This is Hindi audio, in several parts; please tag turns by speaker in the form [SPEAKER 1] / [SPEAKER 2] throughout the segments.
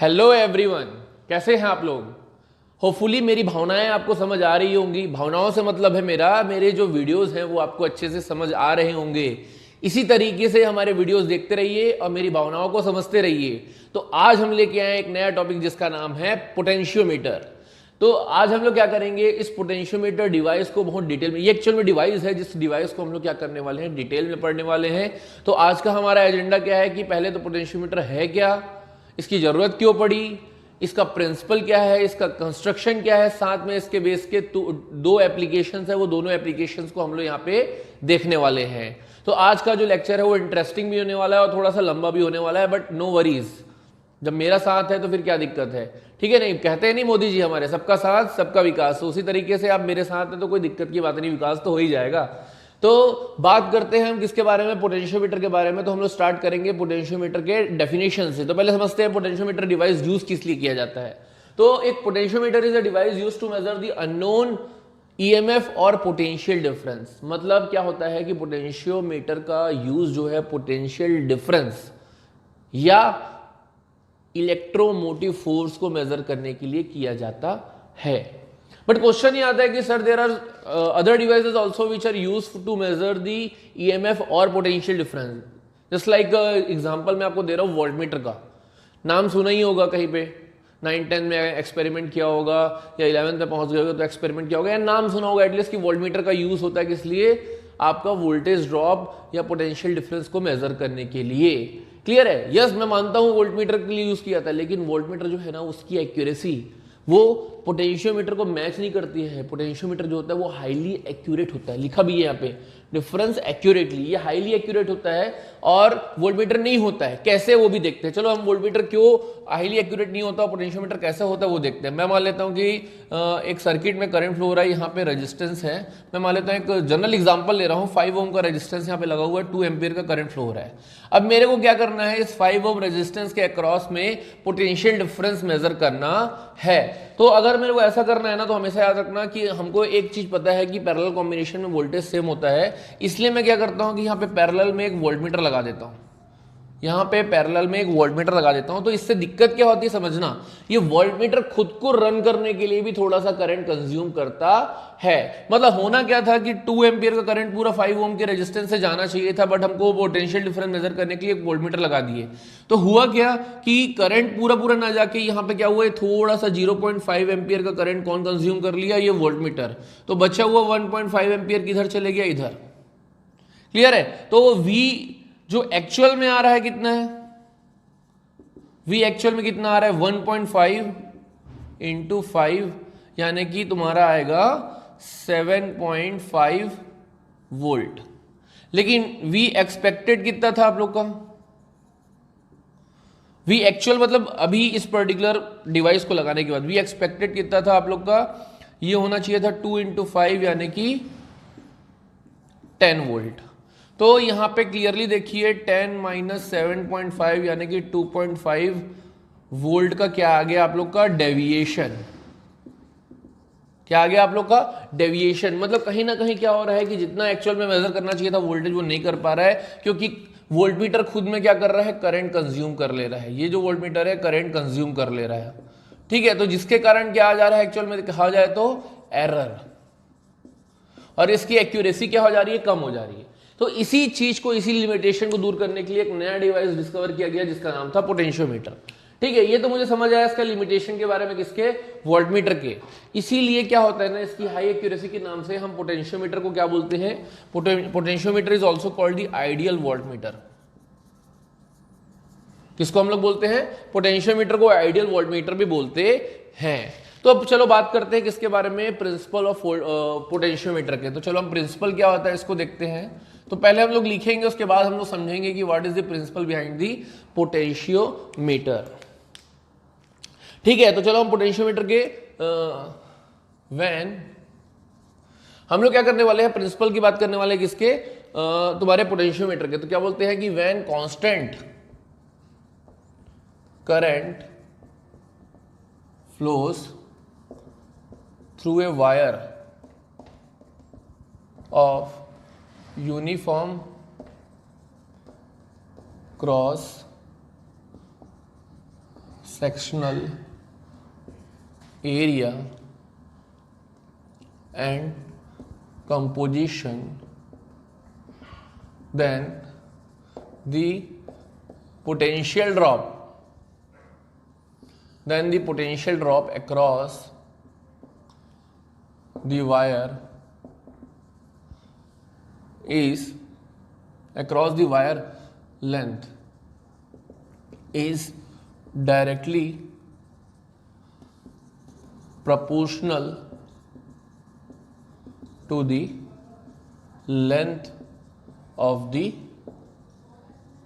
[SPEAKER 1] हेलो एवरीवन, कैसे हैं आप लोग। होपफुली मेरी भावनाएं आपको समझ आ रही होंगी। भावनाओं से मतलब है मेरे जो वीडियोस हैं वो आपको अच्छे से समझ आ रहे होंगे। इसी तरीके से हमारे वीडियोस देखते रहिए और मेरी भावनाओं को समझते रहिए। तो आज हम लेके आए एक नया टॉपिक जिसका नाम है पोटेंशियोमीटर। तो आज हम लोग क्या करेंगे, इस पोटेंशियोमीटर डिवाइस को बहुत डिटेल में, ये एक्चुअल में डिवाइस है जिस डिवाइस को हम लोग क्या करने वाले हैं, डिटेल में पढ़ने वाले हैं। तो आज का हमारा एजेंडा क्या है कि पहले तो पोटेंशियोमीटर है क्या, इसकी जरूरत क्यों पड़ी, इसका प्रिंसिपल क्या है, इसका कंस्ट्रक्शन क्या है, साथ में इसके बेस के दो एप्लीकेशंस है, वो दोनों एप्लीकेशंस को हम लोग यहाँ पे देखने वाले हैं। तो आज का जो लेक्चर है वो इंटरेस्टिंग भी होने वाला है और थोड़ा सा लंबा भी होने वाला है, बट नो वरीज, जब मेरा साथ है तो फिर क्या दिक्कत है। ठीक है, नहीं कहते हैं नहीं मोदी जी हमारे, सबका साथ सबका विकास। तो उसी तरीके से आप मेरे साथ हैं तो कोई दिक्कत की बात नहीं, विकास तो हो ही जाएगा। तो बात करते हैं हम किसके बारे में, पोटेंशियोमीटर के बारे में। तो हम लोग स्टार्ट करेंगे पोटेंशियोमीटर के डेफिनेशन से। तो पहले समझते हैं पोटेंशियोमीटर डिवाइस यूज किस लिए किया जाता है। तो एक potentiometer is a device used to measure the unknown EMF और पोटेंशियल डिफरेंस। मतलब क्या होता है कि पोटेंशियोमीटर का यूज जो है पोटेंशियल डिफरेंस या इलेक्ट्रोमोटिव फोर्स को मेजर करने के लिए किया जाता है। बट क्वेश्चन ये आता है कि sir there are other devices also which are used to measure the EMF और potential difference. Just like example मैं आपको दे रहा हूँ, वोल्टमीटर का नाम सुना ही होगा कहीं पे, 9-10 में एक्सपेरिमेंट किया होगा या 11th में पहुंच गए होगा तो एक्सपेरिमेंट किया होगा या नाम सुना होगा एटलीस्ट कि वोल्टमीटर का यूज होता है किस लिए, आपका वोल्टेज ड्रॉप या पोटेंशियल डिफरेंस को मेजर करने के लिए। क्लियर है? यस, मैं मानता हूं वोल्टमीटर के लिए यूज किया था, लेकिन वोल्टमीटर जो है ना उसकी एक्यूरेसी वो पोटेंशियोमीटर को मैच नहीं करती है। पोटेंशियोमीटर जो होता है वो हाईली एक्यूरेट होता है, लिखा भी है यहाँ पे डिफरेंस एक्यूरेटली, ये हाईली एक्यूरेट होता है और वोल्टमीटर नहीं होता है। कैसे वो भी देखते हैं। चलो हम वोल्टमीटर क्यों हाईली एक्यूरेट नहीं होता, पोटेंशियोमीटर कैसे होता है वो देखते हैं। मैं मान लेता हूँ कि एक सर्किट में करंट फ्लो हो रहा है, यहाँ पे रेजिस्टेंस है। मैं मान लेता हूँ, एक जनरल एग्जांपल ले रहा हूँ, 5 ओम का रेजिस्टेंस यहाँ पे लगा हुआ है, 2 एम्पियर का करंट फ्लो हो रहा है। अब मेरे को क्या करना है, इस 5 ओम रेजिस्टेंस के अक्रॉस में पोटेंशियल डिफरेंस मेजर करना है। तो अगर मेरे को ऐसा करना है ना, तो हमेशा याद रखना कि हमको एक चीज पता है कि पैरेलल कॉम्बिनेशन में वोल्टेज सेम होता है। इसलिए मैं क्या करता हूं कि यहाँ पे पैरेलल में एक वोल्टमीटर लगा देता हूं, यहाँ पे पैरेलल में एक वोल्टमीटर लगा देता हूं। तो इससे दिक्कत क्या होती है समझना, ये वोल्टमीटर खुद को रन करने के लिए भी थोड़ा सा करंट कंज्यूम करता है। मतलब होना क्या था कि 2 एम्पियर का करंट पूरा 5 ओम के रेजिस्टेंस से जाना चाहिए था, बट हमको पोटेंशियल डिफरेंस मेजर करने के लिए एक वोल्टमीटर लगा दिए। तो हुआ क्या कि करंट पूरा ना जाके यहाँ पे क्या हुआ, थोड़ा सा 0.5 एम्पियर का करंट कौन कंज्यूम कर लिया, ये वोल्टमीटर। तो बचा हुआ 1.5 एम्पियर किधर चले गया, इधर। क्लियर है? तो V जो एक्चुअल में आ रहा है कितना है, V एक्चुअल में कितना आ रहा है, 1.5 इंटू 5 यानी कि तुम्हारा आएगा 7.5 वोल्ट। लेकिन V एक्सपेक्टेड कितना था आप लोग का, V एक्चुअल मतलब अभी इस पर्टिकुलर डिवाइस को लगाने के बाद V एक्सपेक्टेड कितना था आप लोग का, ये होना चाहिए था 2 इंटू 5 यानी कि 10 वोल्ट। तो यहां पे क्लियरली देखिए 10 माइनस 7.5 यानी कि 2.5 वोल्ट का क्या आ गया आप लोग का, डेविएशन। क्या आ गया आप लोग का, डेविएशन। मतलब कहीं ना कहीं क्या हो रहा है कि जितना एक्चुअल में मेजर करना चाहिए था वोल्टेज, वो नहीं कर पा रहा है, क्योंकि वोल्टमीटर खुद में क्या कर रहा है, करंट कंज्यूम कर ले रहा है। ये जो वोल्टमीटर है करंट कंज्यूम कर ले रहा है। ठीक है, तो जिसके कारण क्या आ जा रहा है, एक्चुअल में कहा जाए तो एरर, और इसकी एक्यूरेसी क्या हो जा रही है, कम हो जा रही है। तो इसी चीज को, इसी लिमिटेशन को दूर करने के लिए एक नया डिवाइस डिस्कवर किया गया जिसका नाम था पोटेंशियोमीटर। ठीक है, ये तो मुझे समझ आया इसका लिमिटेशन के बारे में, किसके, वोल्टमीटर के। इसीलिए क्या होता है ना, इसकी हाई एक्यूरेसी के नाम से हम पोटेंशियोमीटर को क्या बोलते हैं, potentiometer is also called the ideal voltmeter. किसको हम लोग बोलते हैं, पोटेंशियोमीटर को आइडियल वोल्टमीटर भी बोलते हैं। तो अब चलो बात करते हैं किसके बारे में, प्रिंसिपल ऑफ पोटेंशियोमीटर के। तो चलो हम प्रिंसिपल क्या होता है इसको देखते हैं। तो पहले हम लोग लिखेंगे, उसके बाद हम लोग समझेंगे कि what is the principle behind the potentiometer. ठीक है, तो चलो हम पोटेंशियोमीटर के व्हेन हम लोग क्या करने वाले हैं, प्रिंसिपल की बात करने वाले हैं किसके, तुम्हारे पोटेंशियोमीटर के। तो क्या बोलते हैं कि when constant current flows through a wire of uniform cross sectional area and composition, then the potential drop across the wire length is directly proportional to the length of the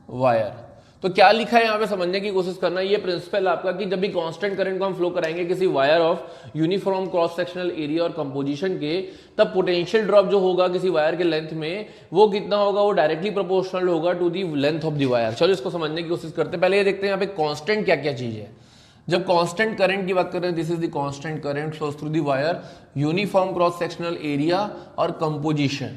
[SPEAKER 1] wire। तो क्या लिखा है यहां पे समझने की कोशिश करना। ये प्रिंसिपल आपका कि जब भी कांस्टेंट करंट को हम फ्लो कराएंगे किसी wire of uniform cross sectional area और कंपोजिशन के, तब पोटेंशियल ड्रॉप जो होगा किसी वायर के लेंथ में वो कितना होगा, वो डायरेक्टली प्रोपोर्शनल होगा to the length of the wire. चलो इसको समझने की कोशिश करते हैं। पहले ये देखते हैं यहाँ पे कांस्टेंट क्या क्या चीज है। जब कांस्टेंट करंट की बात कर रहे हैं, this is the constant current flows through the wire, uniform cross sectional area और कंपोजिशन।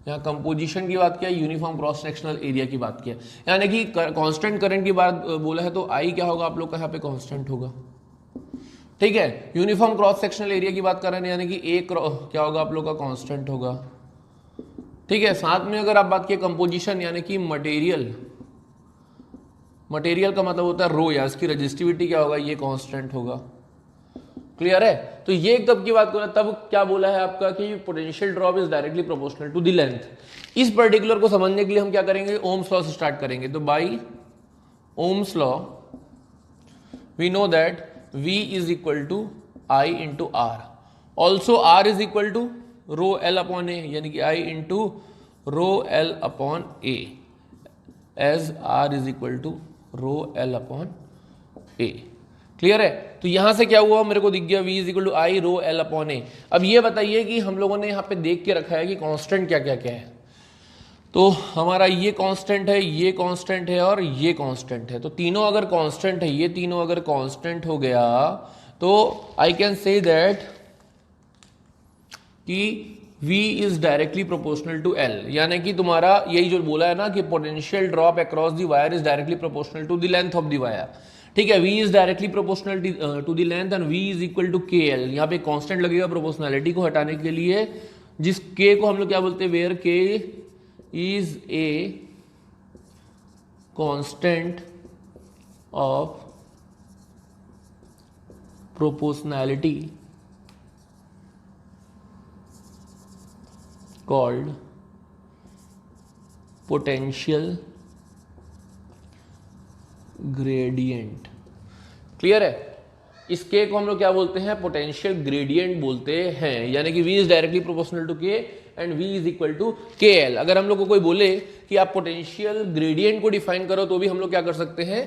[SPEAKER 1] यहाँ कंपोजिशन की बात किया, यूनिफॉर्म क्रॉस सेक्शनल एरिया की बात किया, यानी कि कांस्टेंट करंट की बात बोला है तो आई क्या होगा आप लोग का यहाँ पे कांस्टेंट होगा। ठीक है, यूनिफॉर्म क्रॉस सेक्शनल एरिया की बात कर रहे हैं यानी कि ए क्या होगा आप लोग का कांस्टेंट होगा। ठीक है, साथ में अगर आप बात किए कंपोजिशन यानी कि मटेरियल का मतलब होता है रो, या इसकी रेजिस्टिविटी क्या होगा, ये कांस्टेंट होगा। क्लियर है। तो ये कब की बात कर रहा है, तब क्या बोला है आपका कि potential drop is directly proportional to the length. इस पर्टिकुलर को समझने के लिए हम क्या करेंगे, ओम्स लॉ से स्टार्ट करेंगे। तो by Ohm's law we know that V is equal to I into R, also R is equal to rho L upon A, यानी कि I into rho L upon A, as R is equal to rho L upon A। Clear है। तो यहां से क्या हुआ, मेरे को दिख गया V is equal to I rho L upon A। अब ये बताइए कि हम लोगों ने यहाँ पे देख के रखा है कि कांस्टेंट क्या क्या क्या है। तो हमारा ये कांस्टेंट है, ये कांस्टेंट है और ये कांस्टेंट है। तो तीनों अगर कांस्टेंट है, ये तीनों अगर कांस्टेंट हो गया तो आई कैन से दैट कि V is directly proportional to L, यानी कि तुम्हारा यही जो बोला है ना कि potential drop across the wire is directly proportional to the length of the wire. ठीक है, V is directly proportional to the length and V is equal to KL। यहाँ पे कांस्टेंट लगेगा प्रोपोर्शनैलिटी को हटाने के लिए, जिस K को हम लोग क्या बोलते हैं, where K is a constant of proportionality called potential gradient। Clear है। इस K को हम लोग क्या बोलते हैं, पोटेंशियल ग्रेडियंट बोलते हैं, यानी कि V is directly proportional to K and V is equal to KL। अगर हम लोग को कोई बोले कि आप पोटेंशियल ग्रेडियंट को डिफाइन करो तो भी हम लोग क्या कर सकते हैं।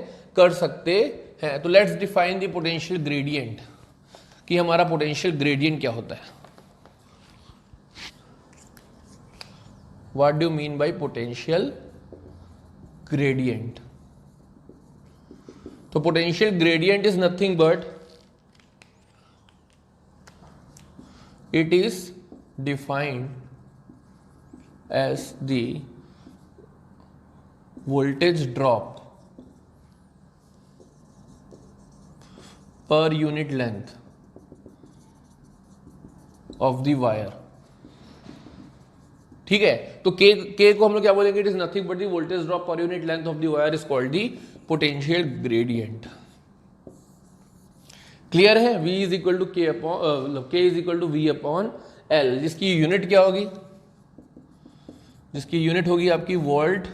[SPEAKER 1] तो let's define the potential gradient, कि हमारा पोटेंशियल ग्रेडियंट क्या होता है। What do you mean by potential gradient. तो potential gradient is nothing but it is defined as the voltage drop per unit length of the wire। ठीक है, तो K को हम लोग क्या बोलेंगे, it is nothing but the voltage drop per unit length of the wire is called the potential gradient. Clear है। V is equal to K upon K is equal to V upon L, जिसकी यूनिट क्या होगी, जिसकी यूनिट होगी आपकी वोल्ट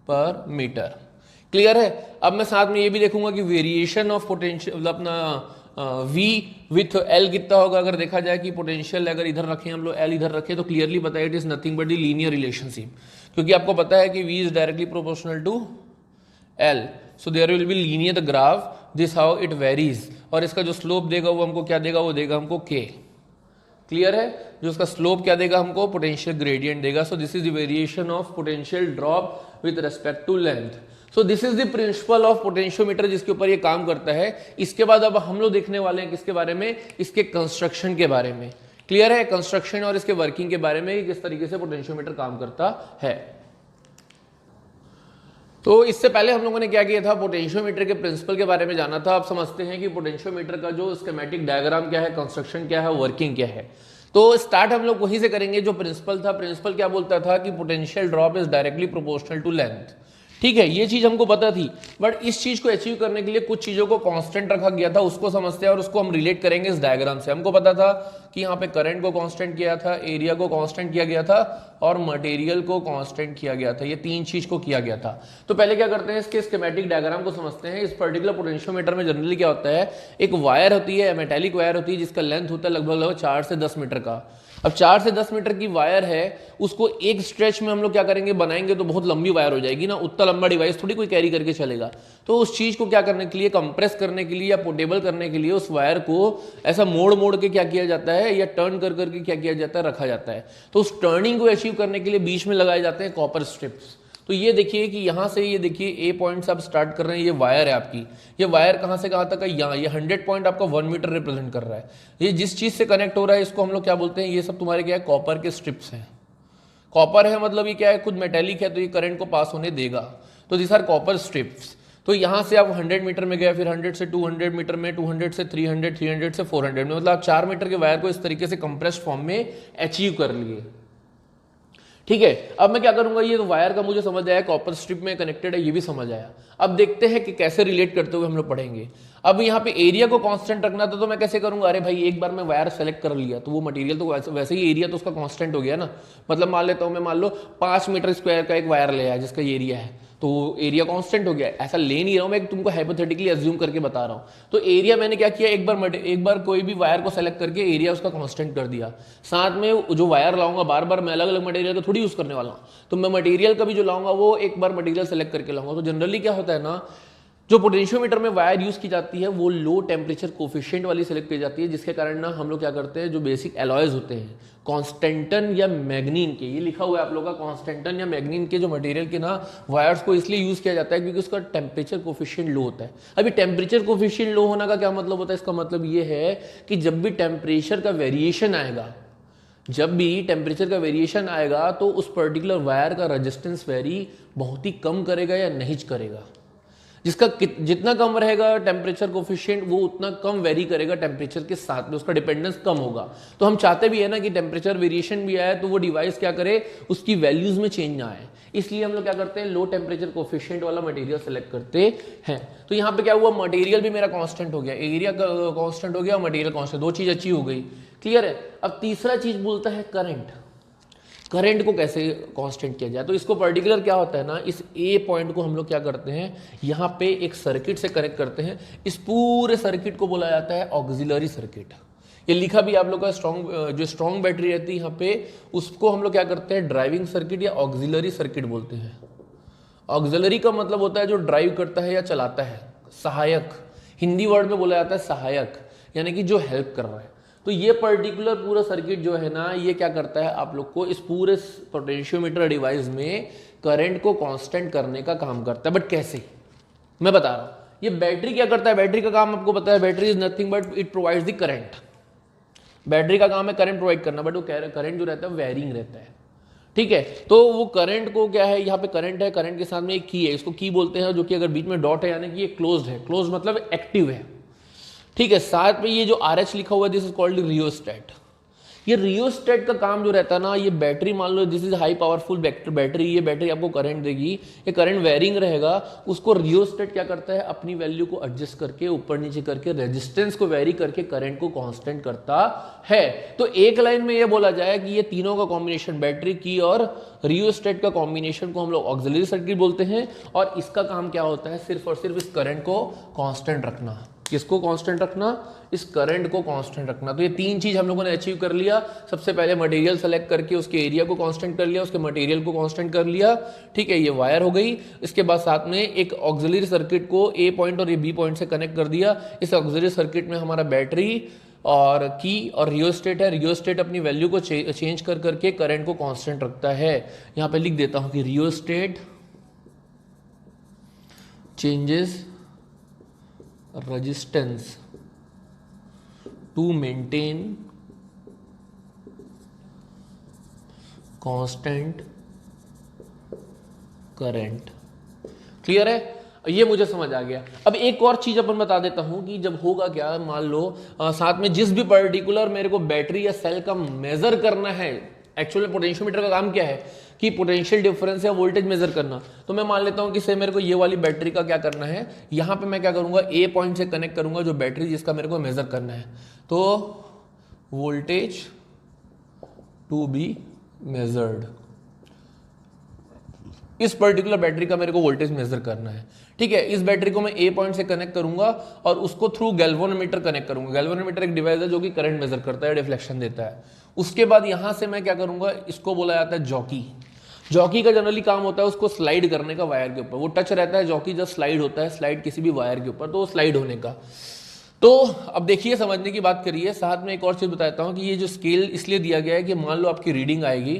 [SPEAKER 1] पर मीटर। क्लियर है। अब मैं साथ में ये भी देखूंगा कि वेरिएशन ऑफ पोटेंशियल मतलब अपना V विथ L कितना होगा। अगर देखा जाए कि पोटेंशियल अगर इधर रखें हम लोग, L इधर रखें, तो क्लियरली पता है it is nothing but the linear relationship, क्योंकि आपको पता है कि V is directly proportional to L, so there will be linear the graph, this how it varies. और इसका जो स्लोप देगा वो हमको क्या देगा, वो देगा हमको K। क्लियर है। जो उसका स्लोप क्या देगा हमको, पोटेंशियल ग्रेडियंट देगा। So this is the variation of potential drop with respect to length. So this is the principle of potentiometer, जिसके ऊपर ये काम करता है। इसके बाद अब हम लोग देखने वाले हैं किसके बारे में, इसके कंस्ट्रक्शन के बारे में। क्लियर है, कंस्ट्रक्शन और इसके वर्किंग के बारे में, किस तरीके से पोटेंशियोमीटर काम करता है। तो इससे पहले हम लोगों ने क्या किया था, पोटेंशियोमीटर के प्रिंसिपल के बारे में जाना था। अब समझते हैं कि पोटेंशियोमीटर का जो स्कीमेटिक डायग्राम क्या है, कंस्ट्रक्शन क्या है, वर्किंग क्या है। तो स्टार्ट हम लोग वहीं से करेंगे जो प्रिंसिपल था। प्रिंसिपल क्या बोलता था कि potential drop is directly proportional to length. ठीक है, ये चीज हमको पता थी, बट इस चीज को अचीव करने के लिए कुछ चीजों को कांस्टेंट रखा गया था, उसको समझते हैं और उसको हम रिलेट करेंगे इस डायग्राम से। हमको पता था कि यहाँ पे करंट को कांस्टेंट किया था, एरिया को कांस्टेंट किया गया था और मटेरियल को कांस्टेंट किया गया था। ये तीन चीज को किया गया था। तो पहले क्या करते हैं, इसके स्कीमेटिक डायग्राम को समझते हैं। इस पर्टिकुलर पोटेंशियोमीटर में जनरली क्या होता है, एक वायर होती है, मेटेलिक वायर होती है, जिसका लेंथ होता है लगभग 4 से 10 मीटर का। अब 4 से 10 मीटर की वायर है, उसको एक स्ट्रेच में हम लोग क्या करेंगे, बनाएंगे तो बहुत लंबी वायर हो जाएगी ना, उतना लंबा डिवाइस थोड़ी कोई कैरी करके चलेगा। तो उस चीज को क्या करने के लिए, कंप्रेस करने के लिए या पोर्टेबल करने के लिए उस वायर को ऐसा मोड़ मोड़ के क्या किया जाता है, या टर्न कर करके क्या किया जाता है, रखा जाता है। तो उस टर्निंग को अचीव करने के लिए बीच में लगाए जाते हैं कॉपर स्ट्रिप्स। तो ये देखिए कि यहाँ से ये देखिए ए पॉइंट से आप स्टार्ट कर रहे हैं, ये वायर है आपकी। ये वायर कहाँ से कहाँ तक है, यहाँ। ये 100 पॉइंट आपका 1 मीटर रिप्रेजेंट कर रहा है। ये जिस चीज से कनेक्ट हो रहा है इसको हम लोग क्या बोलते हैं, ये सब तुम्हारे क्या है, कॉपर के स्ट्रिप्स हैं। कॉपर है मतलब ये क्या है, खुद मेटेलिक है, तो ये करंट को पास होने देगा। तो दिस आर कॉपर स्ट्रिप्स। तो यहाँ से आप 100 मीटर में गए, फिर 100 से 200 मीटर में, 200 से 300, 300 से 400 में, मतलब आप 4 मीटर के वायर को इस तरीके से कंप्रेस्ड फॉर्म में अचीव कर लिए। ठीक है, अब मैं क्या करूंगा, ये तो वायर का मुझे समझ आया, कॉपर स्ट्रिप में कनेक्टेड है, ये भी समझ आया। अब देखते हैं कि कैसे रिलेट करते हुए हम लोग पढ़ेंगे। अब यहाँ पे एरिया को कांस्टेंट रखना था, तो मैं कैसे करूंगा, अरे भाई एक बार मैं वायर सेलेक्ट कर लिया तो वो मटेरियल तो वैसे ही एरिया तो उसका कांस्टेंट हो गया ना। मतलब मान लेता हूँ मैं, मान लो 5 मीटर स्क्वायर का एक वायर ले आया जिसका एरिया है, तो एरिया कांस्टेंट हो गया। ऐसा ले नहीं रहा हूं मैं, तुमको हाइपोथेटिकली अज्यूम करके बता रहा हूं। तो एरिया मैंने क्या किया, एक बार कोई भी वायर को सेलेक्ट करके एरिया उसका कांस्टेंट कर दिया। साथ में जो वायर लाऊंगा, बार बार मैं अलग अलग मटेरियल का थोड़ी यूज करने वाला हूं, तो मैं मटेरियल का भी जो लाऊंगा वो एक बार मटेरियल सेलेक्ट करके लाऊंगा। तो जनरली क्या होता है ना, जो पोटेंशियोमीटर में वायर यूज की जाती है वो लो टेम्परेचर कोफिशिएंट वाली सेलेक्ट की जाती है, जिसके कारण ना हम लोग क्या करते हैं, जो बेसिक एलॉयज होते हैं कॉन्स्टेंटन या मैग्नीन के, ये लिखा हुआ है आप लोगों का, कॉन्स्टेंटन या मैग्नीन के जो मटेरियल के ना वायर्स को इसलिए यूज किया जाता है क्योंकि उसका टेम्परेचर कोफिशिएंट लो होता है। अभी टेम्परेचर कोफिशिएंट लो होने का क्या मतलब होता है, इसका मतलब ये है कि जब भी टेम्परेचर का वेरिएशन आएगा, जब भी टेम्परेचर का वेरिएशन आएगा तो उस पर्टिकुलर वायर का रेजिस्टेंस वेरी बहुत ही कम करेगा या नहीं करेगा। जिसका जितना कम रहेगा टेम्परेचर कोफिशिएंट, वो उतना कम वेरी करेगा टेम्परेचर के साथ में, उसका डिपेंडेंस कम होगा। तो हम चाहते भी है ना कि टेम्परेचर वेरिएशन भी आए तो वो डिवाइस क्या करे, उसकी वैल्यूज में चेंज ना आए। इसलिए हम लोग क्या करते हैं, लो टेम्परेचर कोफिशिएंट वाला मटेरियल सेलेक्ट करते हैं। तो यहाँ पे क्या हुआ, मटेरियल भी मेरा कांस्टेंट हो गया, एरिया कांस्टेंट हो गया, मटेरियल कांस्टेंट, दो चीज अच्छी हो गई। क्लियर है। अब तीसरा चीज बोलता है करंट। करंट को कैसे कांस्टेंट किया जाए, तो इसको पर्टिकुलर क्या होता है ना, इस ए पॉइंट को हम लोग क्या करते हैं, यहाँ पे एक सर्किट से कनेक्ट करते हैं। इस पूरे सर्किट को बोला जाता है ऑक्सिलरी सर्किट। ये लिखा भी आप लोग का, जो स्ट्रॉन्ग बैटरी रहती है यहाँ पे, उसको हम लोग क्या करते हैं, ड्राइविंग सर्किट या ऑक्सिलरी सर्किट बोलते हैं। ऑक्सिलरी का मतलब होता है जो ड्राइव करता है या चलाता है, सहायक। हिंदी वर्ड में बोला जाता है सहायक, यानी कि जो हेल्प कर रहा है। तो ये पर्टिकुलर पूरा सर्किट जो है ना, ये क्या करता है, आप लोग को इस पूरे पोटेंशियोमीटर डिवाइस में करंट को कांस्टेंट करने का काम करता है। बट कैसे, मैं बता रहा हूं। ये बैटरी क्या करता है, बैटरी का काम आपको पता है, battery is nothing but it provides the current. Battery का काम है करंट प्रोवाइड करना, बट वो करंट जो रहता है वेरिंग रहता है। ठीक है, तो वो करंट को क्या है, यहाँ पे करंट है, करंट के साथ में एक की है, इसको की बोलते हैं, जो कि अगर बीच में डॉट है यानी कि ये क्लोज्ड है। क्लोज मतलब एक्टिव है। ठीक है, साथ में ये जो RH लिखा हुआ है, दिस इज कॉल्ड रियोस्टेट। ये रियोस्टेट का काम जो रहता है ना, ये बैटरी मान लो this is high powerful battery, ये बैटरी आपको करंट देगी, ये करंट वेरिंग रहेगा। उसको रियोस्टेट क्या करता है, अपनी वैल्यू को एडजस्ट करके, ऊपर नीचे करके, रेजिस्टेंस को वेरी करके करंट को कांस्टेंट करता है। तो एक लाइन में ये बोला जाए कि ये तीनों का कॉम्बिनेशन, बैटरी की और रियोस्टेट का कॉम्बिनेशन को हम लोग ऑक्सिलरी सर्किट बोलते हैं। और इसका काम क्या होता है, सिर्फ और सिर्फ इस करंट को कांस्टेंट रखना। किसको कांस्टेंट रखना, इस करंट को कांस्टेंट रखना। तो ये तीन चीज हम लोगों ने अचीव कर लिया। सबसे पहले मटेरियल सेलेक्ट करके उसके एरिया को कांस्टेंट कर लिया, उसके मटेरियल को कांस्टेंट कर लिया। ठीक है, ये वायर हो गई। इसके बाद साथ में एक ऑक्सिलरी सर्किट को ए पॉइंट और ये बी पॉइंट से कनेक्ट कर दिया। इस ऑक्सिलरी सर्किट में हमारा बैटरी और की और रियोस्टेट है। रियोस्टेट अपनी वैल्यू को चेंज कर करके करंट को कांस्टेंट रखता है। यहाँ पे लिख देता हूं कि rheostat changes resistance to maintain constant current। Clear है, ये मुझे समझ आ गया। अब एक और चीज अपन बता देता हूं कि जब होगा क्या, मान लो साथ में जिस भी पर्टिकुलर मेरे को बैटरी या सेल का मेजर करना है, एक्चुअली पोटेंशियोमीटर का काम क्या है कि पोटेंशियल डिफरेंस या वोल्टेज मेजर करना। तो मैं मान लेता हूं कि से मेरे को ये वाली बैटरी का क्या करना है, यहां पे मैं क्या करूंगा, ए पॉइंट से कनेक्ट करूंगा जो बैटरी जिसका मेरे को मेजर करना है। तो वोल्टेज टू बी मेजर्ड, इस पर्टिकुलर बैटरी का मेरे को वोल्टेज मेजर करना है। ठीक है, इस बैटरी को मैं ए पॉइंट से कनेक्ट करूंगा और उसको थ्रू गैल्वेनोमीटर कनेक्ट करूंगा। गैल्वेनोमीटर एक डिवाइस है जो कि करंट मेजर करता है, डिफ्लेक्शन देता है। उसके बाद यहां से मैं क्या करूंगा, इसको बोला जाता है जॉकी। जॉकी का जनरली काम होता है उसको स्लाइड करने का वायर के ऊपर, वो टच रहता है जॉकी जब स्लाइड होता है, स्लाइड किसी भी वायर के ऊपर, तो वो स्लाइड होने का। तो अब देखिए, समझने की बात करिए, साथ में एक और चीज बताता हूं कि ये जो स्केल इसलिए दिया गया है कि मान लो आपकी रीडिंग आएगी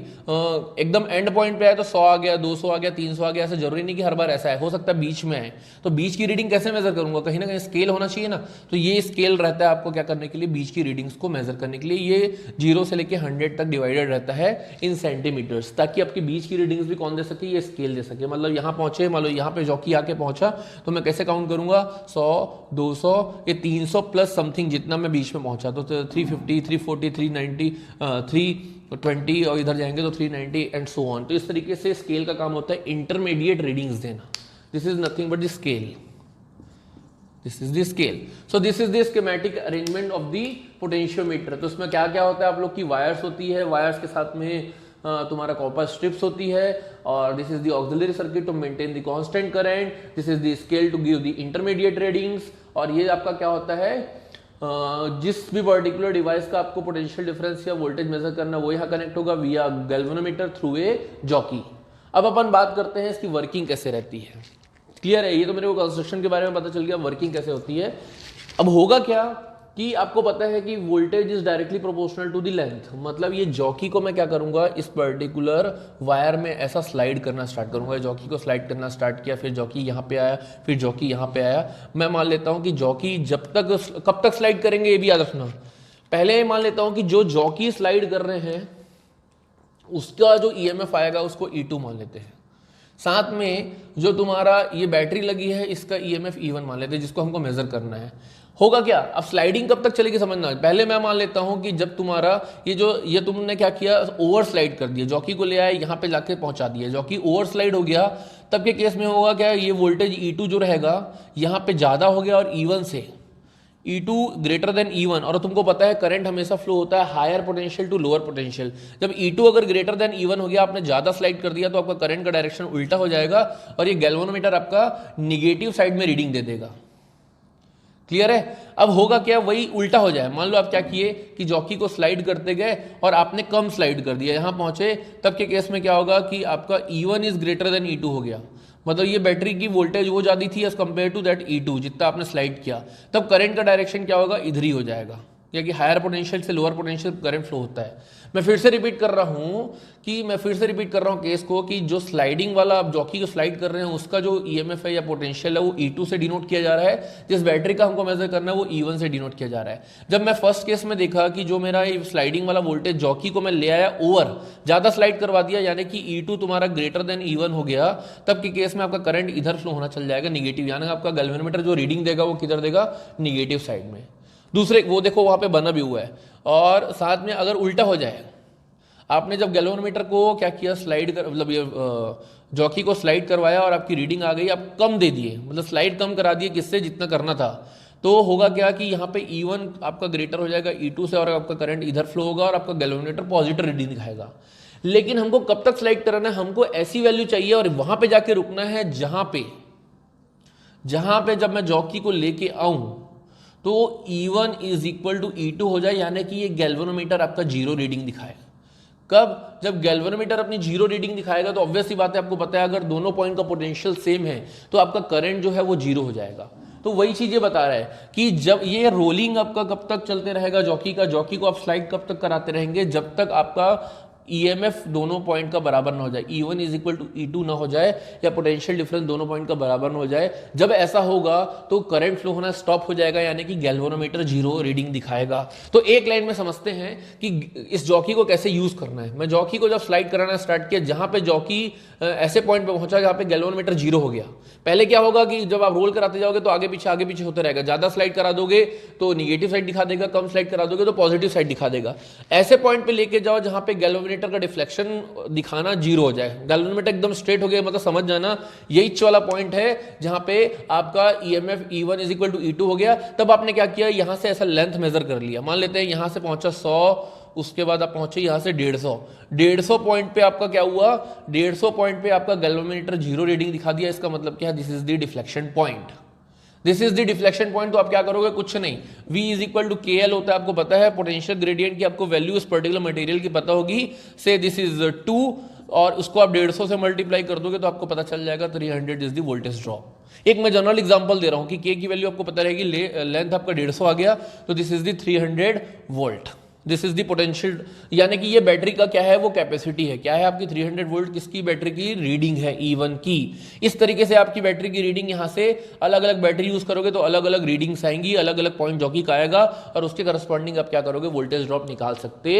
[SPEAKER 1] एकदम एंड पॉइंट पे आए तो 100 आ गया, 200 आ गया, 300 आ गया, ऐसा जरूरी नहीं कि हर बार ऐसा है, हो सकता है बीच में आए। तो बीच की रीडिंग कैसे मेजर करूंगा, कहीं ना कहीं स्केल होना चाहिए ना। तो ये स्केल रहता है आपको क्या करने के लिए, बीच की रीडिंग्स को मेजर करने के लिए। ये 0 से लेकर 100 तक डिवाइडेड रहता है इन सेंटीमीटर्स, ताकि आपकी बीच की रीडिंग्स भी कौन दे सके, ये स्केल दे सके। मतलब यहाँ पहुंचे, मान लो यहाँ पे जॉकी आके पहुंचा, तो मैं कैसे काउंट करूंगा, 100, 200, ये 300 प्लस समथिंग जितना मैं बीच में पहुंचा, तो 350, 340, 390, 320 और इधर जाएंगे तो 390 एंड सो ऑन। तो इस तरीके से स्केल का काम होता है इंटरमीडिएट रीडिंग्स देना। This is nothing but the scale, this is the scale. So this is the schematic arrangement of the potentiometer. तो इसमें क्या क्या होता है, आप लोग की वायर्स होती है, वायर्स के साथ में तुम्हारा कॉपर स्ट्रिप्स होती है, और this is the auxiliary circuit to maintain the constant current, this is the scale to give the intermediate readings. और ये आपका क्या होता है, जिस भी पर्टिकुलर डिवाइस का आपको पोटेंशियल डिफरेंस या वोल्टेज मेजर करना, वो यहाँ कनेक्ट होगा विया गैल्वेनोमीटर थ्रू ए जॉकी। अब अपन बात करते हैं इसकी वर्किंग कैसे रहती है। क्लियर है, ये तो मेरे को कंस्ट्रक्शन के बारे में पता चल गया, वर्किंग कैसे होती है। अब होगा क्या कि आपको पता है कि voltage is directly proportional to the length. मतलब ये जॉकी को मैं क्या करूंगा, इस पर्टिकुलर वायर में ऐसा स्लाइड करना स्टार्ट करूंगा। जॉकी को स्लाइड करना स्टार्ट किया, फिर जॉकी यहाँ पे आया, फिर जॉकी यहाँ पे आया। मैं मान लेता हूँ कि जॉकी कब तक स्लाइड करेंगे, ये भी याद रखना। पहले मान लेता हूँ कि जो जॉकी स्लाइड कर रहे हैं उसका जो ईएमएफ आएगा उसको E2 मान लेते हैं। साथ में जो तुम्हारा ये बैटरी लगी है इसका ईएमएफ E1 मान लेते हैं, जिसको हमको मेजर करना है। होगा क्या, अब स्लाइडिंग कब तक चलेगी समझना। पहले मैं मान लेता हूं कि जब तुम्हारा ये तुमने क्या किया, ओवर स्लाइड कर दिया, जॉकी को ले आए यहाँ पे जाके पहुंचा दिया, जॉकी ओवर स्लाइड हो गया, तब के केस में होगा क्या, ये वोल्टेज E2 जो रहेगा यहाँ पे ज्यादा हो गया और E1 से, E2 ग्रेटर देन E1। और तुमको पता है करंट हमेशा फ्लो होता है higher potential to lower potential. जब E2 अगर ग्रेटर देन E1 हो गया, आपने ज्यादा स्लाइड कर दिया, तो आपका करंट का डायरेक्शन उल्टा हो जाएगा और ये गैल्वेनोमीटर आपका निगेटिव साइड में रीडिंग दे देगा। क्लियर है। अब होगा क्या, वही उल्टा हो जाए। मान लो आप क्या किए कि जॉकी को स्लाइड करते गए और आपने कम स्लाइड कर दिया, यहां पहुंचे, तब के केस में क्या होगा कि आपका E1 is greater than E2 हो गया। मतलब ये बैटरी की वोल्टेज वो ज्यादा थी as compare to that E2, जितना आपने स्लाइड किया, तब करंट का डायरेक्शन क्या होगा, इधर ही हो जाएगा, क्योंकि हायर पोटेंशियल से लोअर पोटेंशियल करंट फ्लो होता है। मैं फिर से रिपीट कर रहा हूं केस को कि जो स्लाइडिंग वाला आप जॉकी को स्लाइड कर रहे हैं उसका जो ईएमएफ है या पोटेंशियल है वो E2 से डिनोट किया जा रहा है, जिस बैटरी का हमको मेजर करना है वो E1 से डिनोट किया जा रहा है। जब मैं फर्स्ट केस में देखा कि जो मेरा ये स्लाइडिंग वाला वोल्टेज जॉकी को मैं ले आया ओवर, ज्यादा स्लाइड करवा दिया, यानी कि E2 तुम्हारा ग्रेटर देन E1 हो गया, तब के केस में आपका करंट इधर फ्लो होना चल जाएगा निगेटिव, यानी आपका गैल्वेनोमीटर जो रीडिंग देगा वो किधर देगा, निगेटिव साइड में। दूसरे वो देखो वहां पे बना भी हुआ है। और साथ में अगर उल्टा हो जाए, आपने जब गैल्वेनोमीटर को क्या किया, स्लाइड कर, मतलब ये जॉकी को स्लाइड करवाया और आपकी रीडिंग आ गई, आप कम दे दिए, मतलब स्लाइड कम करा दिए किससे, जितना करना था, तो होगा क्या कि यहाँ पे E1 आपका ग्रेटर हो जाएगा E2 से और आपका करंट इधर फ्लो होगा और आपका गैल्वेनोमीटर पॉजिटिव रीडिंग दिखाएगा। लेकिन हमको कब तक स्लाइड कराना है, हमको ऐसी वैल्यू चाहिए और वहां पे जाके रुकना है जहां पे जब मैं जॉकी को लेके आऊं तो E1 is equal to E2 हो जाए, यानी कि ये गैल्वेनोमीटर आपका जीरो रीडिंग दिखाए। कब, जब गैल्वेनोमीटर अपनी जीरो रीडिंग दिखाएगा तो ऑब्वियस सी बात है, आपको पता है अगर दोनों पॉइंट का पोटेंशियल सेम है तो आपका करंट जो है वो जीरो हो जाएगा। तो वही चीज ये बता रहा है कि जब ये रोलिंग आपका कब तक चलते रहेगा जॉकी को आप स्लाइड कब तक कराते रहेंगे, जब तक आपका ईएमएफ दोनों पॉइंट का बराबर ना हो जाए, E1 is equal to E2 ना हो जाए, या पोटेंशियल डिफरेंस दोनों पॉइंट का बराबर ना हो जाए, जब ऐसा होगा तो करंट फ्लो होना स्टॉप हो जाएगा, यानी कि गैल्वेनोमीटर जीरो रीडिंग दिखाएगा। तो एक लाइन में समझते हैं कि इस जॉकी को कैसे यूज करना है। मैं जॉकी को जब स्लाइड कराना स्टार्ट किया, जहां पे जॉकी ऐसे पॉइंट पे पहुंचा जहां पे गैल्वेनोमीटर जीरो हो गया, पहले क्या होगा कि जब आप रोल कराते जाओगे तो आगे पीछे होते रहेगा, ज्यादा स्लाइड करा दोगे तो निगेटिव साइड दिखा देगा, कम स्लाइड करा दोगे तो पॉजिटिव साइड दिखा देगा। ऐसे पॉइंट पे लेके जाओ जहां पे गैल्वेनोमीटर का डिफ्लेक्शन दिखाना जीरो हो जाए, गैल्वेनोमीटर एकदम स्ट्रेट हो गया, मतलब समझ जाना यही वाला पॉइंट है जहां पे आपका EMF E1 is equal to E2 हो गया। तब आपने क्या किया, यहां से ऐसा लेंथ मेजर कर लिया, मान लेते हैं यहां से पहुंचा 100, उसके बाद आप पहुंचे यहां से 150 पॉइंट पे आपका क्या हुआ, 150 पॉइंट पे आपका गैल्वेनोमीटर जीरो रीडिंग दिखा दिया। इसका मतलब क्या है, this is the deflection point, this is the deflection point. तो आप क्या करोगे, कुछ नहीं, V is equal to KL होता है, आपको पता है, पोटेंशियल ग्रेडियंट की आपको वैल्यू इस पर्टिकुलर मटेरियल की पता होगी, से दिस इज 2, और उसको आप 150 से मल्टीप्लाई कर दोगे तो आपको पता चल जाएगा 300 इज द वोल्टेज ड्रॉप। एक मैं जनरल एग्जांपल दे रहा हूं कि K की वैल्यू आपको पता रहेगी, लेंथ आपका 150 आ गया, तो this is the 300 volt, this is the potential, यानी कि ये बैटरी का क्या है, वो कैपेसिटी है, क्या है आपकी 300 वोल्ट किसकी बैटरी की रीडिंग है, E1 की। इस तरीके से आपकी बैटरी की रीडिंग, यहां से अलग अलग बैटरी यूज करोगे तो अलग अलग रीडिंग्स आएंगी, अलग अलग पॉइंट जॉकी का आएगा, और उसके करस्पॉन्डिंग आप क्या करोगे, वोल्टेज ड्रॉप निकाल सकते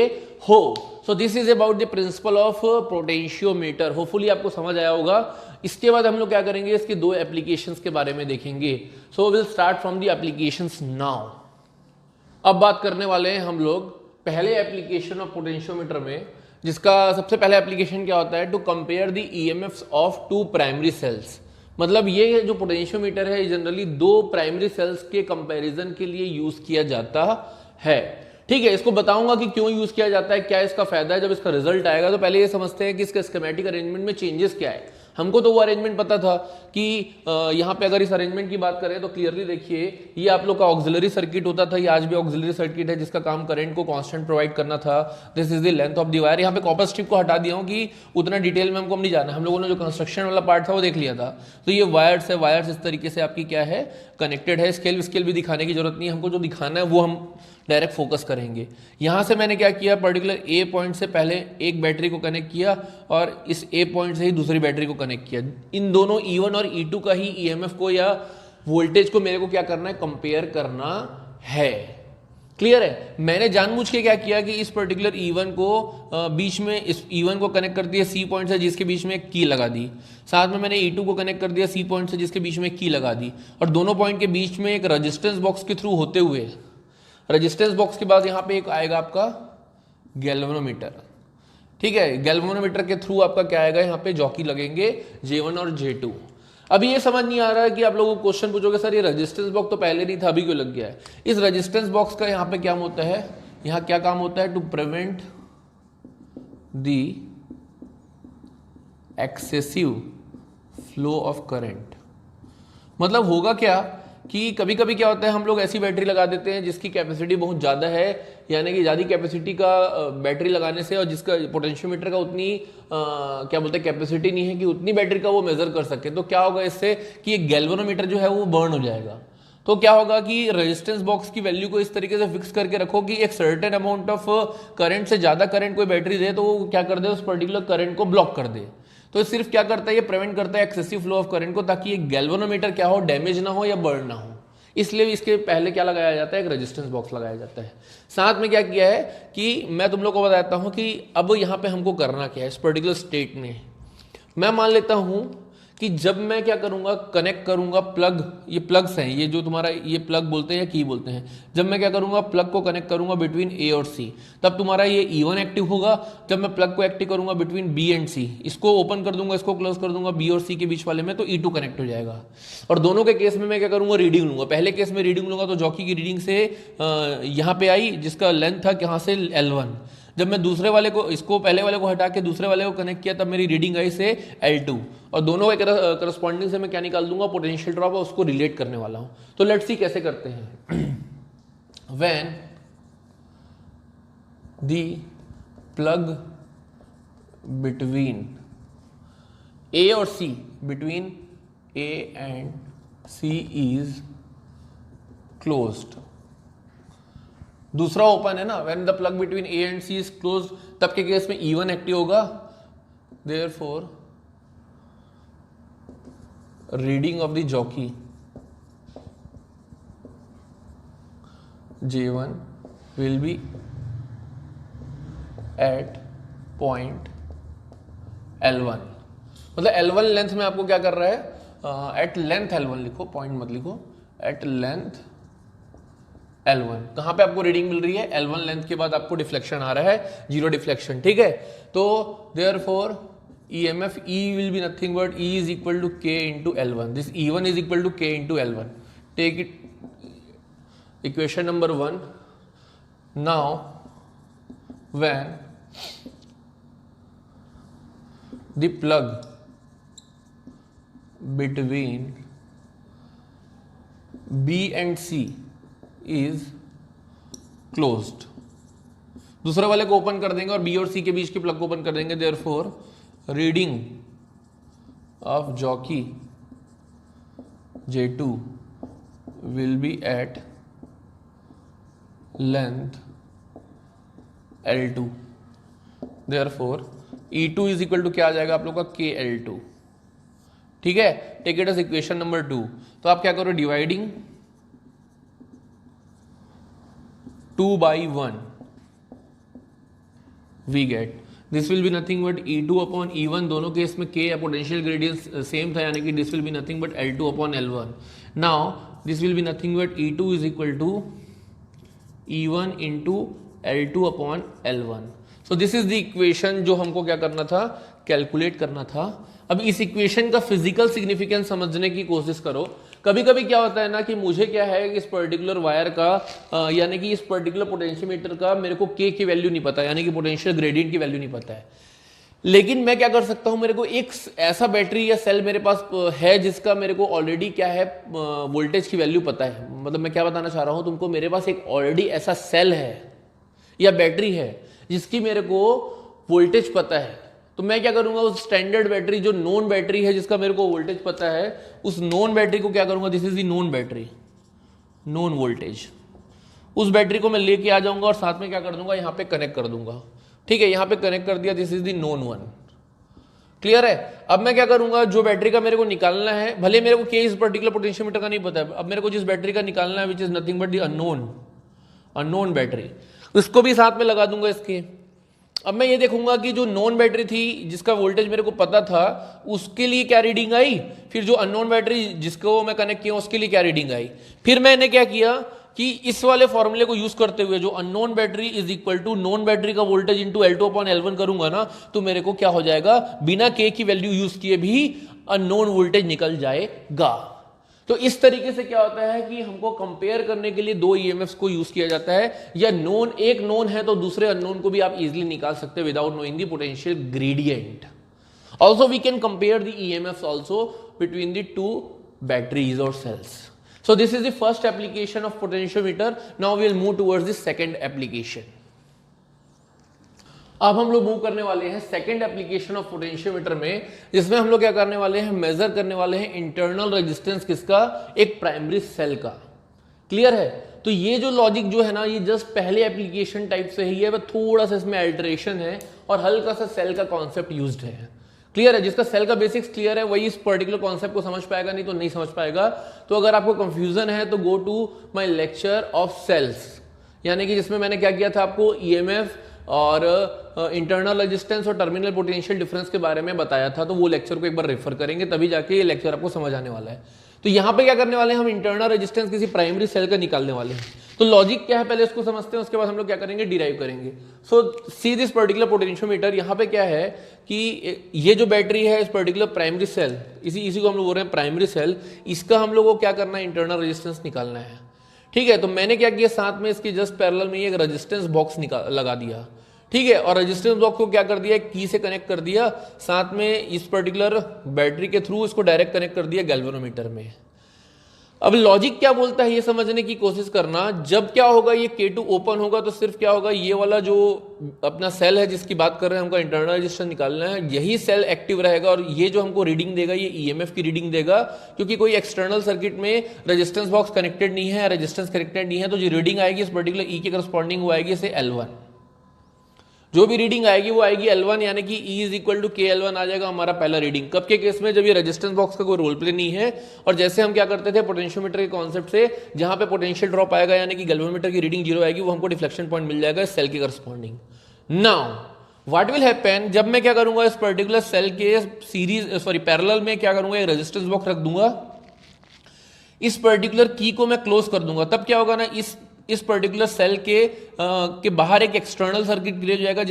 [SPEAKER 1] हो। सो this is about the principle of potentiometer, hopefully आपको समझ आया होगा। इसके बाद हम लोग क्या करेंगे, इसके दो एप्लीकेशंस के बारे में देखेंगे। So will start from the applications now. अब बात करने वाले हैं हम लोग पहले एप्लीकेशन ऑफ पोटेंशियोमीटर में, जिसका सबसे पहला एप्लीकेशन क्या होता है, to compare the EMFs of two primary cells. मतलब ये जो पोटेंशियोमीटर है जनरली दो प्राइमरी सेल्स के कंपैरिजन के लिए यूज किया जाता है। ठीक है, इसको बताऊंगा कि क्यों यूज किया जाता है, क्या इसका फायदा है, जब इसका रिजल्ट आएगा। तो पहले ये समझते हैं कि इसका स्कीमेटिक अरेंजमेंट में चेंजेस क्या है। हमको तो वो अरेंजमेंट पता था कि यहाँ पे अगर इस अरेंजमेंट की बात करें तो क्लियरली देखिए, ये आप लोग का ऑक्सिलरी सर्किट होता था, ये आज भी ऑक्सिलरी सर्किट है, जिसका काम करंट को कांस्टेंट प्रोवाइड करना था। This is the length of the wire. यहाँ पे कॉपर स्ट्रिप को हटा दिया हूँ कि उतना डिटेल में हमको नहीं जाना, हम लोगों ने जो कंस्ट्रक्शन वाला पार्ट था वो देख लिया था। तो ये वायर्स है, वायर्स इस तरीके से आपकी क्या है, कनेक्टेड है। स्केल भी दिखाने की जरूरत नहीं है, हमको जो दिखाना है वो हम डायरेक्ट फोकस करेंगे। यहां से मैंने क्या किया, पर्टिकुलर ए पॉइंट से पहले एक बैटरी को कनेक्ट किया और इस ए पॉइंट से ही दूसरी बैटरी को कनेक्ट किया। इन दोनों E1 और E2 का ही ईएमएफ को या वोल्टेज को मेरे को क्या करना है, कंपेयर करना है। क्लियर है। मैंने जानबूझ के क्या किया कि इस पर्टिकुलर E1 को बीच में, इस E1 को कनेक्ट कर दिया C पॉइंट से, जिसके बीच में एक की लगा दी। साथ में मैंने E2 को कनेक्ट कर दिया C पॉइंट से, जिसके बीच में एक की लगा दी, और दोनों पॉइंट के बीच में एक रेजिस्टेंस बॉक्स के थ्रू होते हुए, रेजिस्टेंस बॉक्स के बाद यहां पे एक आएगा आपका गैल्वेनोमीटर। ठीक है, गैल्वेनोमीटर के थ्रू आपका क्या आएगा, यहाँ पे जॉकी लगेंगे J1 और J2। अभी ये समझ नहीं आ रहा है कि आप लोगों को क्वेश्चन पूछोगे, सर ये रेजिस्टेंस बॉक्स तो पहले नहीं था, अभी क्यों लग गया है। इस रेजिस्टेंस बॉक्स का यहाँ पे क्या होता है, यहाँ क्या काम होता है, to prevent the excessive flow of current. मतलब होगा क्या कि कभी कभी क्या होता है, हम लोग ऐसी बैटरी लगा देते हैं जिसकी कैपेसिटी बहुत ज़्यादा है, यानी कि ज़्यादा कैपेसिटी का बैटरी लगाने से, और जिसका पोटेंशियोमीटर का उतनी क्या बोलते हैं कैपेसिटी नहीं है कि उतनी बैटरी का वो मेजर कर सके। तो क्या होगा इससे कि एक गैल्वेनोमीटर जो है वो बर्न हो जाएगा। तो क्या होगा कि रेजिस्टेंस बॉक्स की वैल्यू को इस तरीके से फिक्स करके रखो कि एक सर्टेन अमाउंट ऑफ करंट से ज़्यादा करंट कोई बैटरी दे तो वो क्या कर दे, उस पर्टिकुलर करंट को ब्लॉक कर दे। तो सिर्फ क्या करता है, ये प्रिवेंट करता है एक्सेसिव फ्लो ऑफ करंट को, ताकि ये गैल्वेनोमीटर क्या हो, डैमेज ना हो या बर्न ना हो। इसलिए इसके पहले क्या लगाया जाता है, एक रेजिस्टेंस बॉक्स लगाया जाता है। साथ में क्या किया है कि मैं तुम लोग को बताता हूं कि अब यहाँ पे हमको करना क्या है इस पर्टिकुलर स्टेट में। मैं मान लेता हूं कि जब मैं क्या करूंगा, कनेक्ट करूंगा प्लग, ये प्लग्स हैं, ये जो तुम्हारा ये प्लग बोलते हैं या की बोलते हैं, जब मैं क्या करूंगा, प्लग को कनेक्ट करूंगा बिटवीन ए और सी, तब तुम्हारा ये E1 एक्टिव होगा। जब मैं प्लग को एक्टिव करूंगा बिटवीन बी एंड सी, इसको ओपन कर दूंगा, इसको क्लोज कर दूंगा, बी और सी के बीच वाले में, तो E2 कनेक्ट हो जाएगा। और दोनों के केस में मैं क्या करूंगा, रीडिंग लूंगा। पहले केस में रीडिंग लूंगा तो जॉकी की रीडिंग से यहाँ पे आई, जिसका लेंथ था कहाँ से, L1। जब मैं दूसरे वाले को, इसको पहले वाले को हटा के दूसरे वाले को कनेक्ट किया, तब मेरी रीडिंग आई से L2, और दोनों के करस्पॉन्डिंग से मैं क्या निकाल दूंगा, पोटेंशियल ड्रॉप, और उसको रिलेट करने वाला हूं। तो लेट्स सी कैसे करते हैं। When the plug between A और C, between A and C is closed, दूसरा ओपन है ना, when the plug between A and C is close, तब के केस में E1 एक्टिव होगा, therefore reading of the jockey J1 will be at point L1, मतलब L1 लेंथ में आपको क्या कर रहा है, एट लेंथ L1 लिखो, पॉइंट मत लिखो, एट लेंथ L1 कहाँ पे आपको रीडिंग मिल रही है, L1 लेंथ के बाद आपको डिफ्लेक्शन आ रहा है, जीरो डिफ्लेक्शन, ठीक है। तो therefore EMF E will be nothing but E is equal to K into L1, this E1 is equal to K into L1, take it equation number 1. Now when the plug between B and C is closed, दूसरे वाले को ओपन कर देंगे और B और C के बीच के प्लग को ओपन कर देंगे, therefore reading of jockey J2 will be at length L2, therefore E2 is equal to क्या आ जाएगा आप लोग का KL2, ठीक है। Take it as equation number 2। तो आप क्या करो, dividing 2/1 we get this will be nothing but E2 upon E1, दोनों केस में K या पोटेंशियल ग्रेडियंट सेम था, यानी कि this will be nothing but L2 upon L1। Now this will be nothing but E2 is equal to E1 into L2 upon L1। So this is the equation जो हमको क्या करना था, कैलकुलेट करना था। अब इस इक्वेशन का फिजिकल सिग्निफिकेंस समझने की कोशिश करो। कभी कभी क्या होता है ना कि मुझे क्या है कि इस पर्टिकुलर वायर का यानी कि इस पर्टिकुलर पोटेंशियोमीटर का मेरे को K की वैल्यू नहीं पता, यानी कि पोटेंशियल ग्रेडियंट की वैल्यू नहीं पता है, लेकिन मैं क्या कर सकता हूं, मेरे को एक ऐसा बैटरी या सेल मेरे पास है जिसका मेरे को ऑलरेडी क्या है वोल्टेज की वैल्यू पता है। मतलब मैं क्या बताना चाह रहा हूं तुमको, मेरे पास एक ऑलरेडी ऐसा सेल है या बैटरी है जिसकी मेरे को वोल्टेज पता है। तो मैं क्या करूंगा, उस स्टैंडर्ड बैटरी जो नोन बैटरी है जिसका मेरे को वोल्टेज पता है, उस नोन बैटरी को क्या करूंगा, this is the known battery, known voltage, उस बैटरी को मैं लेके आ जाऊंगा और साथ में क्या कर दूंगा, यहां पे कनेक्ट कर दूंगा, ठीक है। यहां पे कनेक्ट कर दिया, this is the known one, clear है। अब मैं क्या करूंगा, जो बैटरी का मेरे को निकालना है, भले मेरे को के इस पर्टिकुलर पोटेंशियोमीटर का नहीं पता है, अब मेरे को जिस बैटरी का निकालना है which is nothing but the unknown battery, उसको भी साथ में लगा दूंगा इसके। अब मैं ये देखूंगा कि जो नॉन बैटरी थी जिसका वोल्टेज मेरे को पता था उसके लिए क्या रीडिंग आई, फिर जो अननोन बैटरी जिसको मैं कनेक्ट किया उसके लिए क्या रीडिंग आई। फिर मैंने क्या किया कि इस वाले फॉर्मूले को यूज करते हुए जो unknown battery is equal to known battery का voltage into L2 upon L1 करूंगा ना, तो मेरे को क्या हो जाएगा, बिना K की वैल्यू यूज किए भी अननोन वोल्टेज निकल जाएगा। तो इस तरीके से क्या होता है कि हमको कंपेयर करने के लिए दो ईएमएफ्स को यूज किया जाता है, या नोन एक नोन है तो दूसरे अननोन को भी आप इजीली निकाल सकते हैं without knowing the potential gradient. Also we can compare the EMFs also between the two batteries और cells. So this is the first application of potentiometer. Now we will move towards the second application. अब हम लोग मूव करने वाले हैं सेकेंड एप्लीकेशन ऑफ पोटेंशियोमीटर में, जिसमें हम लोग क्या करने वाले हैं, मेजर करने वाले हैं इंटरनल रेजिस्टेंस किसका, एक प्राइमरी सेल का। क्लियर है। तो ये जो लॉजिक जो है ना, ये जस्ट पहले एप्लीकेशन टाइप से ही है, वह थोड़ा सा इसमें अल्टरेशन है और हल्का सा सेल का कॉन्सेप्ट यूज्ड है। क्लियर है। जिसका सेल का बेसिक्स क्लियर है वही इस पर्टिकुलर कॉन्सेप्ट को समझ पाएगा, नहीं तो नहीं समझ पाएगा। तो अगर आपको कंफ्यूजन है तो go to my lecture of cells, यानी कि जिसमें मैंने क्या किया था, आपको ईएमएफ और इंटरनल रेजिस्टेंस और टर्मिनल पोटेंशियल डिफरेंस के बारे में बताया था। तो वो लेक्चर को एक बार रेफर करेंगे, तभी जाके ये लेक्चर आपको समझ आने वाला है। तो यहाँ पे क्या करने वाले हैं, हम इंटरनल रेजिस्टेंस किसी प्राइमरी सेल का निकालने वाले हैं। तो लॉजिक क्या है पहले उसको समझते हैं, उसके बाद हम लोग क्या करेंगे, डिराइव करेंगे। सो सी दिस पर्टिकुलर पोटेंशियोमीटर, यहाँ पे क्या है कि ये जो बैटरी है इस पर्टिकुलर प्राइमरी सेल, इसी को हम लोग बोल रहे हैं प्राइमरी सेल, इसका हम लोग को क्या करना है, इंटरनल रेजिस्टेंस निकालना है। ठीक है। तो मैंने क्या किया, साथ में इसकी जस्ट पैरेलल में एक रेजिस्टेंस बॉक्स लगा दिया। ठीक है। और रेजिस्टेंस बॉक्स को क्या कर दिया, की से कनेक्ट कर दिया, साथ में इस पर्टिकुलर बैटरी के थ्रू इसको डायरेक्ट कनेक्ट कर दिया गैल्वेनोमीटर में। अब लॉजिक क्या बोलता है ये समझने की कोशिश करना। जब क्या होगा, ये K2 ओपन होगा तो सिर्फ क्या होगा, ये वाला जो अपना सेल है जिसकी बात कर रहे हैं, हमको इंटरनल रेजिस्टेंस निकालना है, यही सेल एक्टिव रहेगा और ये जो हमको रीडिंग देगा ये ईएमएफ की रीडिंग देगा, क्योंकि कोई एक्सटर्नल सर्किट में रेजिस्टेंस बॉक्स कनेक्टेड नहीं है, रेजिस्टेंस कनेक्टेड नहीं है, तो जो रीडिंग आएगी इस पर्टिकुलर ई के करस्पॉन्डिंग वो आएगी से L1। जो भी रीडिंग आएगी वो आएगी L1, यानी कि E is equal to KL1 आ जाएगा हमारा पहला रीडिंग। कब के केस में, जब ये रेजिस्टेंस बॉक्स का कोई रोल प्ले नहीं है, और जैसे हम क्या करते थे पोटेंशियोमीटर के कॉन्सेप्ट से, जहां पे पोटेंशियल ड्रॉप आएगा यानी कि गैल्वेनोमीटर की रीडिंग 0 आएगी, वो हमको डिफ्लेक्शन पॉइंट मिल जाएगा सेल के corresponding. Now what will happen, जब मैं क्या करूंगा इस पर्टिकुलर सेल के पैरेलल में क्या करूंगा, एक रेजिस्टेंस बॉक्स रख दूंगा, इस पर्टिकुलर की को मैं क्लोज कर दूंगा, तब क्या होगा ना, इस पर्टिकुलर सेल के बाहर एक एक्सटर्नल सर्किट क्रिएट हो जाएगा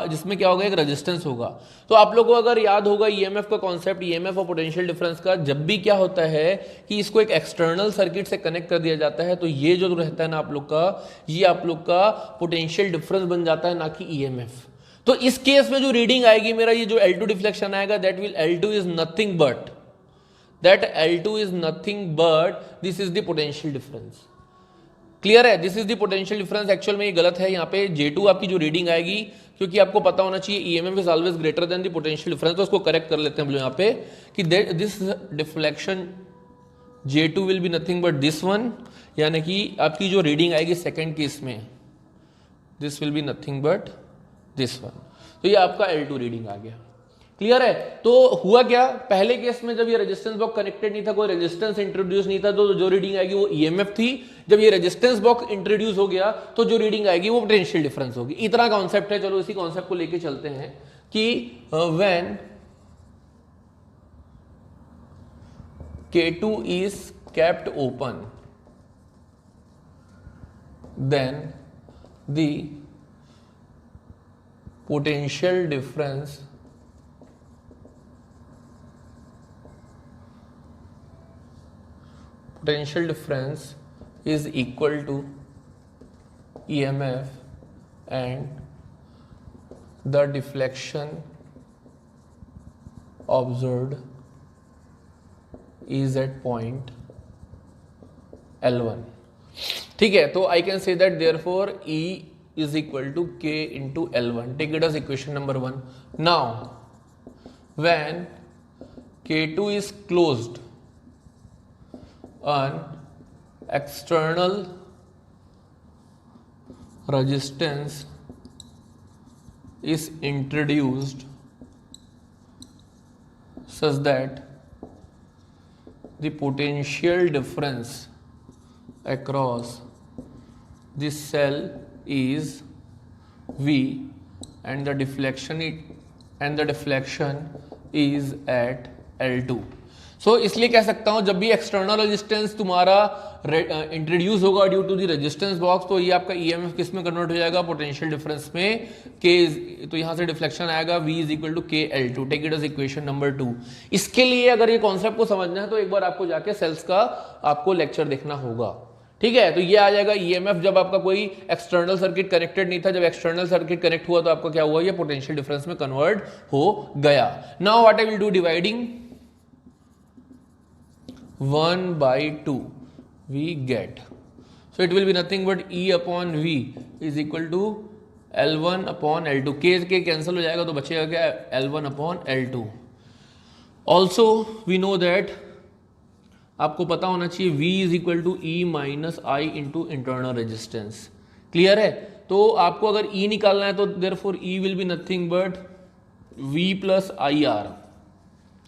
[SPEAKER 1] जिसमें क्या होगा, एक रेजिस्टेंस होगा। तो आप लोगों को अगर याद होगा ईएमएफ का कॉन्सेप्ट, ईएमएफ और पोटेंशियल डिफरेंस का, जब भी क्या होता है कि इसको एक एक्सटर्नल सर्किट से कनेक्ट कर दिया जाता है, तो ये जो रहता है ना आप लोग का, ये आप लोग का पोटेंशियल डिफरेंस बन जाता है, ना कि ईएमएफ। तो इस केस में जो रीडिंग आएगी मेरा, ये जो L2 डिफ्लेक्शन आएगा, L2 is nothing but this is the potential difference. Clear है, this is the potential difference. Actual में ये गलत है, यहाँ पे J2 आपकी जो रीडिंग आएगी, क्योंकि आपको पता होना चाहिए EMF is always greater than the potential difference, तो उसको करेक्ट कर लेते हैं हम लोग यहाँ पे कि this deflection J2 will be nothing but this one, यानी कि आपकी जो रीडिंग आएगी सेकेंड केस में, this will be nothing but this one. तो ये आपका L2 रीडिंग आ गया। क्लियर है। तो हुआ क्या, पहले केस में जब ये रेजिस्टेंस बॉक्स कनेक्टेड नहीं था, कोई रेजिस्टेंस इंट्रोड्यूस नहीं था, तो जो रीडिंग आएगी वो ईएमएफ थी। जब ये रेजिस्टेंस बॉक्स इंट्रोड्यूस हो गया तो जो रीडिंग आएगी वो पोटेंशियल डिफरेंस होगी। इतना कॉन्सेप्ट है। चलो इसी कॉन्सेप्ट को लेके चलते हैं कि when K2 is kept open, then the potential difference is equal to EMF and the deflection observed is at point L1. ठीक है, तो I can say that therefore E is equal to K into L1. Take it as equation number 1. Now when K2 is closed, an external resistance is introduced such that the potential difference across this cell is V and the deflection is at L2. सो इसलिए कह सकता हूं जब भी एक्सटर्नल रेजिस्टेंस तुम्हारा इंट्रोड्यूस होगा due to the resistance box, तो ये आपका ईएमएफ किस में कन्वर्ट हो जाएगा, पोटेंशियल डिफरेंस में। के तो यहां से डिफ्लेक्शन आएगा V is equal to KL2। Take it as equation number 2। इसके लिए अगर ये कॉन्सेप्ट को समझना है तो एक बार आपको जाके सेल्स का आपको लेक्चर देखना होगा। ठीक है, तो ये आ जाएगा ईएमएफ जब आपका कोई एक्सटर्नल सर्किट कनेक्टेड नहीं था, जब एक्सटर्नल सर्किट कनेक्ट हुआ तो आपका क्या हुआ, ये पोटेंशियल डिफरेंस में कन्वर्ट हो गया। Now what I will do, dividing 1/2 we get, so it will be nothing but E upon V is equal to L1 upon L2। K cancel हो जाएगा तो बचेगा क्या, L1 upon L2। also we know that आपको पता होना चाहिए V is equal to E minus I into internal resistance। Clear है, तो आपको अगर E निकालना है तो therefore E will be nothing but V plus IR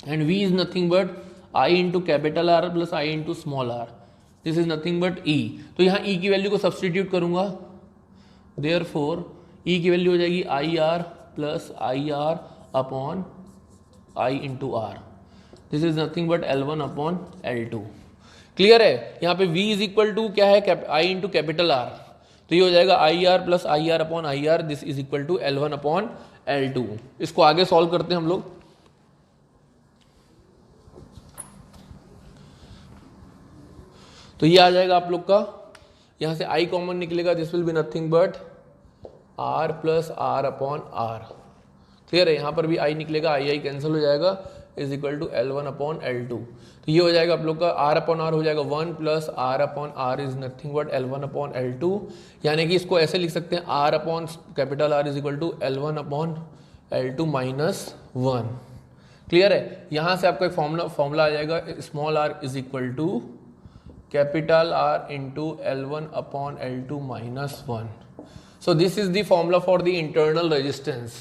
[SPEAKER 1] and V is nothing but I into capital R plus I into small r, this is nothing but E। तो यहाँ E की वैल्यू को सब्सटीट्यूट करूंगा, therefore E की वैल्यू हो जाएगी IR plus IR upon I into R, this is nothing but L1 upon L2। Clear है, यहाँ पे V इज इक्वल टू क्या है, I into कैपिटल R, तो ये हो जाएगा IR plus IR upon IR, this is equal to L1 upon L2। इसको आगे सॉल्व करते हैं हम लोग। तो ये आ जाएगा आप लोग का, यहां से I कॉमन निकलेगा, this will be nothing but R plus R upon R। Clear है, यहां पर भी I निकलेगा, I कैंसिल हो जाएगा, is equal to L1 upon L2। तो ये हो जाएगा आप लोग का R अपॉन R हो जाएगा 1 plus R upon R is nothing but L1 upon L2, यानी कि इसको ऐसे लिख सकते हैं R upon capital R is equal to L1 upon L2 minus 1। Clear है? यहाँ से आपका एक फॉर्मूला आ जाएगा, small r is equal to capital R into L1 upon L2 minus 1। So this is the formula for the internal resistance.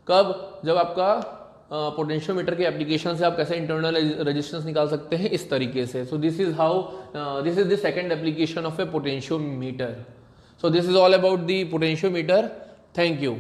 [SPEAKER 1] कब? जब आपका पोटेंशियोमीटर के एप्लीकेशन से आप कैसे इंटरनल रेजिस्टेंस निकाल सकते हैं, इस तरीके से। सो this is how, this is the second application of A potentiometer. So this is all about the potentiometer. Thank you.